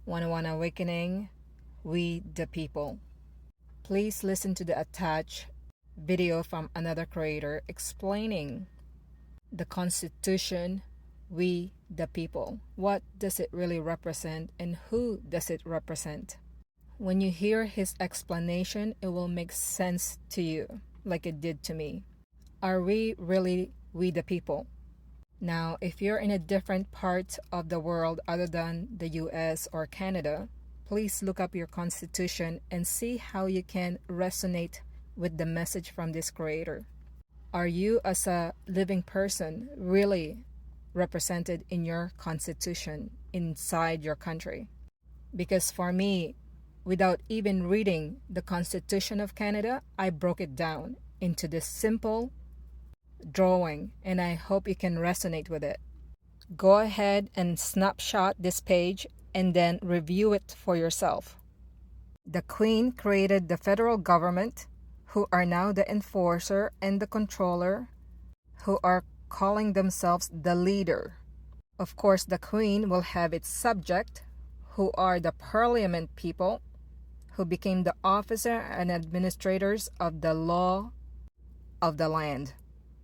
101 Awakening, We the People. Please listen to the attached video from another creator explaining the Constitution, We the People. What does it really represent and who does it represent? When you hear his explanation, it will make sense to you, like it did to me. Are we really we the people? Now, if you're in a different part of the world other than the US or Canada, please look up your Constitution and see how you can resonate with the message from this creator. Are you, as a living person, really represented in your Constitution inside your country? Because for me, without even reading the Constitution of Canada, I broke it down into this simple drawing, and I hope you can resonate with it. Go ahead and snapshot this page and then review it for yourself. The Queen created the federal government, who are now the enforcer and the controller, who are calling themselves the leader. Of course, the Queen will have its subject, who are the Parliament people, who became the officer and administrators of the law of the land.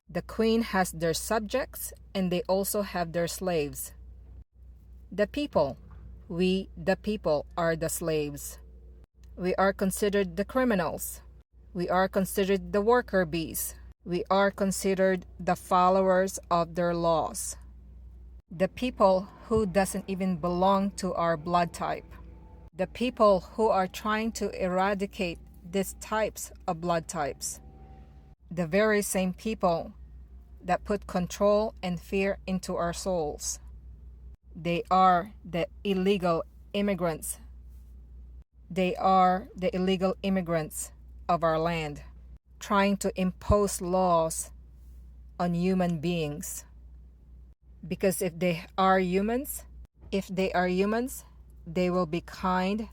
The Queen has their subjects, and they also have their slaves. The people, we the people, are the slaves. We are considered the criminals. We are considered the worker bees. We are considered the followers of their laws. The people who doesn't even belong to our blood type. The people who are trying to eradicate these types of blood types. The very same people that put control and fear into our souls. They are the illegal immigrants. They are the illegal immigrants of our land, trying to impose laws on human beings. Because if they are humans, they will be kind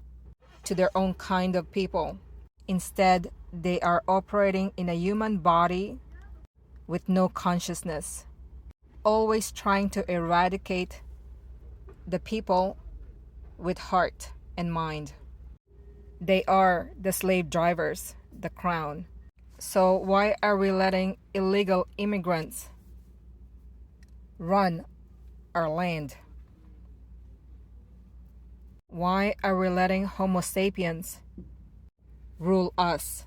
to their own kind of people. Instead, they are operating in a human body with no consciousness, always trying to eradicate the people with heart and mind. They are the slave drivers, the crown. So why are we letting illegal immigrants run our land? Why are we letting Homo sapiens rule us?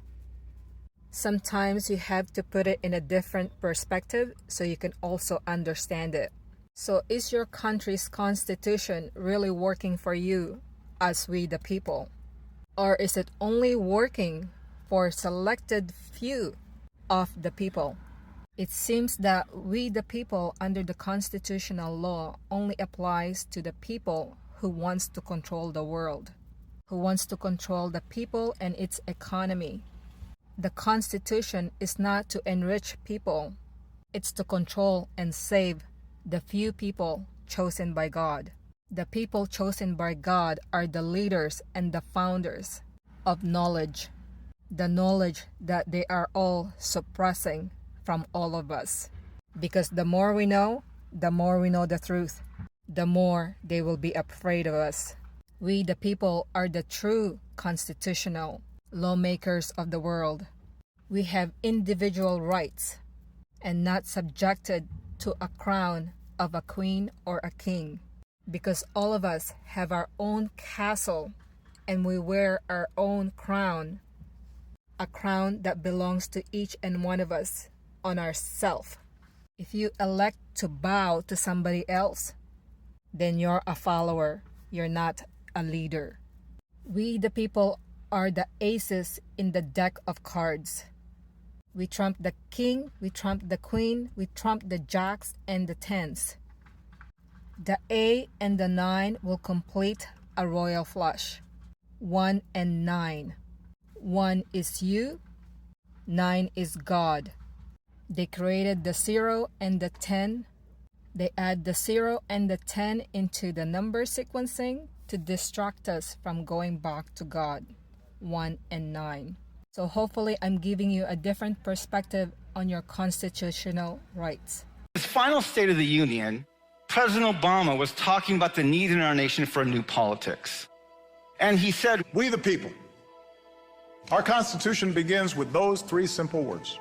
Sometimes you have to put it in a different perspective so you can also understand it. So is your country's constitution really working for you as we the people? Or is it only working for selected few of the people? It seems that we the people under the constitutional law only applies to the people who wants to control the world, who wants to control the people and its economy. The Constitution is not to enrich people. It's to control and save the few people chosen by God. The people chosen by God are the leaders and the founders of knowledge. The knowledge that they are all suppressing from all of us. Because the more we know the truth, the more they will be afraid of us. We the people are the true constitutional lawmakers of the world. We have individual rights and not subjected to a crown of a queen or a king, because all of us have our own castle and we wear our own crown, a crown that belongs to each and one of us on ourself. If you elect to bow to somebody else, then you're a follower, you're not a leader. We the people are the aces in the deck of cards. We trump the king, we trump the queen, we trump the jacks and the tens. The A and the 9 will complete a royal flush. 1 and 9. 1 is you, 9 is God. They created the 0 and the 10. They add the 0 and the 10 into the number sequencing to distract us from going back to God. 1 and 9. So hopefully I'm giving you a different perspective on your constitutional rights. His final State of the Union, President Obama was talking about the need in our nation for a new politics. And he said, "We the people." Our Constitution begins with those three simple words.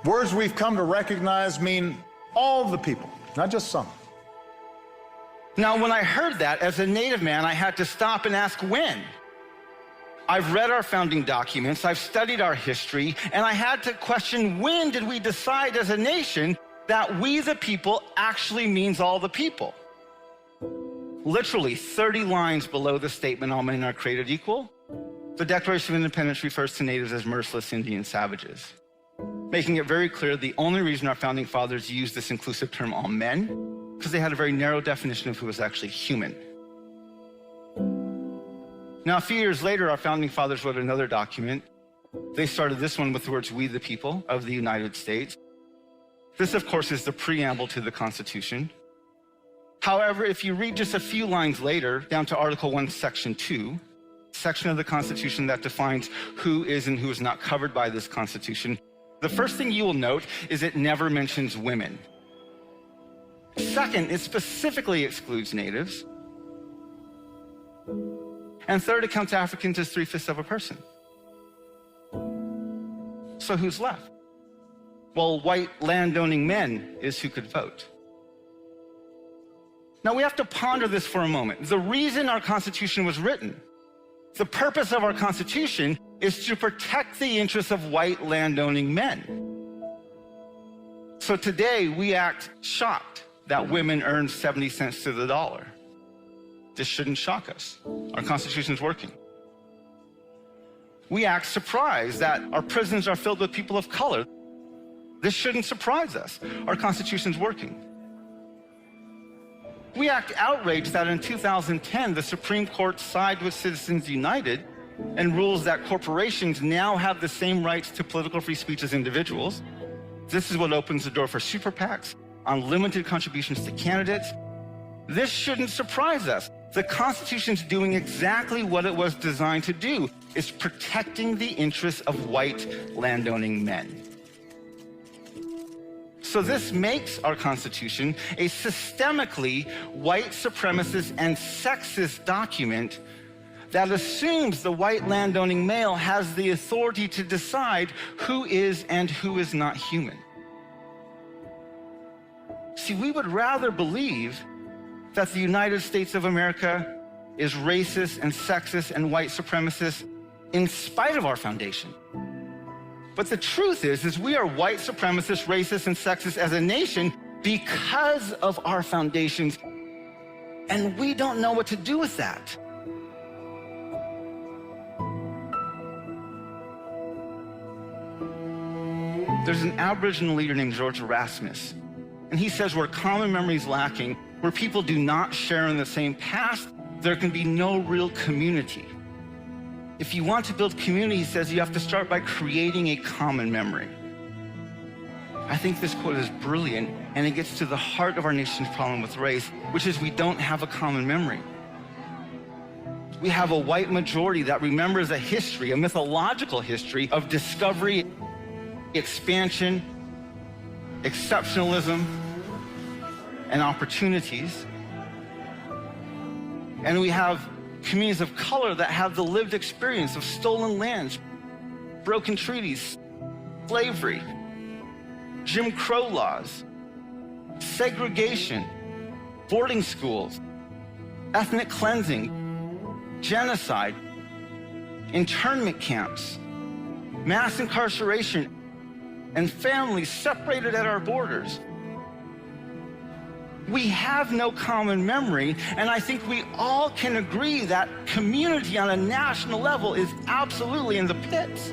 Words we've come to recognize mean all the people, not just some. Now, when I heard that, as a Native man, I had to stop and ask when. I've read our founding documents, I've studied our history, and I had to question, when did we decide as a nation that we the people actually means all the people? Literally 30 lines below the statement, all men are created equal, the Declaration of Independence refers to natives as merciless Indian savages, making it very clear the only reason our founding fathers used this inclusive term, all men, because they had a very narrow definition of who was actually human. Now, a few years later, our founding fathers wrote another document. They started this one with the words, "We the people of the United States." This, of course, is the preamble to the Constitution. However, if you read just a few lines later, down to Article 1, Section 2, section of the Constitution that defines who is and who is not covered by this Constitution, the first thing you will note is it never mentions women. Second, it specifically excludes natives. And third, it counts Africans as 3/5 of a person. So who's left? Well, white landowning men is who could vote. Now we have to ponder this for a moment. The reason our Constitution was written, the purpose of our Constitution, is to protect the interests of white landowning men. So today we act shocked that women earn 70 cents to the dollar. This shouldn't shock us. Our Constitution is working. We act surprised that our prisons are filled with people of color. This shouldn't surprise us. Our Constitution is working. We act outraged that in 2010, the Supreme Court sided with Citizens United and rules that corporations now have the same rights to political free speech as individuals. This is what opens the door for super PACs, unlimited contributions to candidates. This shouldn't surprise us. The Constitution's doing exactly what it was designed to do. It's protecting the interests of white landowning men. So this makes our Constitution a systemically white supremacist and sexist document that assumes the white landowning male has the authority to decide who is and who is not human. See, we would rather believe that the United States of America is racist and sexist and white supremacist in spite of our foundation. But the truth is we are white supremacist, racist, and sexist as a nation because of our foundations, and we don't know what to do with that. There's an Aboriginal leader named George Erasmus, and he says where common memory is lacking, where people do not share in the same past, there can be no real community. If you want to build community, he says, you have to start by creating a common memory. I think this quote is brilliant, and it gets to the heart of our nation's problem with race, which is we don't have a common memory. We have a white majority that remembers a history, a mythological history of discovery, expansion, exceptionalism, and opportunities. And we have communities of color that have the lived experience of stolen lands, broken treaties, slavery, Jim Crow laws, segregation, boarding schools, ethnic cleansing, genocide, internment camps, mass incarceration, and families separated at our borders. We have no common memory, and I think we all can agree that community on a national level is absolutely in the pits.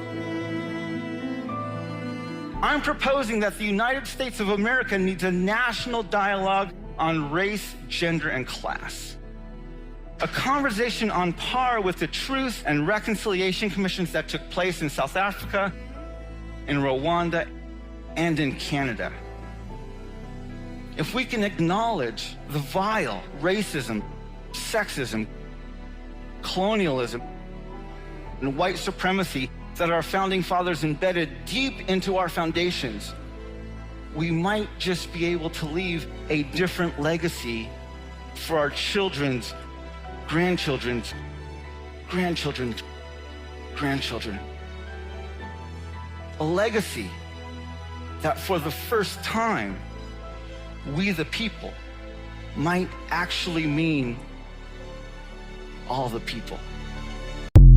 I'm proposing that the United States of America needs a national dialogue on race, gender, and class. A conversation on par with the Truth and Reconciliation Commissions that took place in South Africa, in Rwanda, and in Canada. If we can acknowledge the vile racism, sexism, colonialism, and white supremacy that our founding fathers embedded deep into our foundations, we might just be able to leave a different legacy for our children's grandchildren's grandchildren's grandchildren. A legacy that for the first time, we the people might actually mean all the people.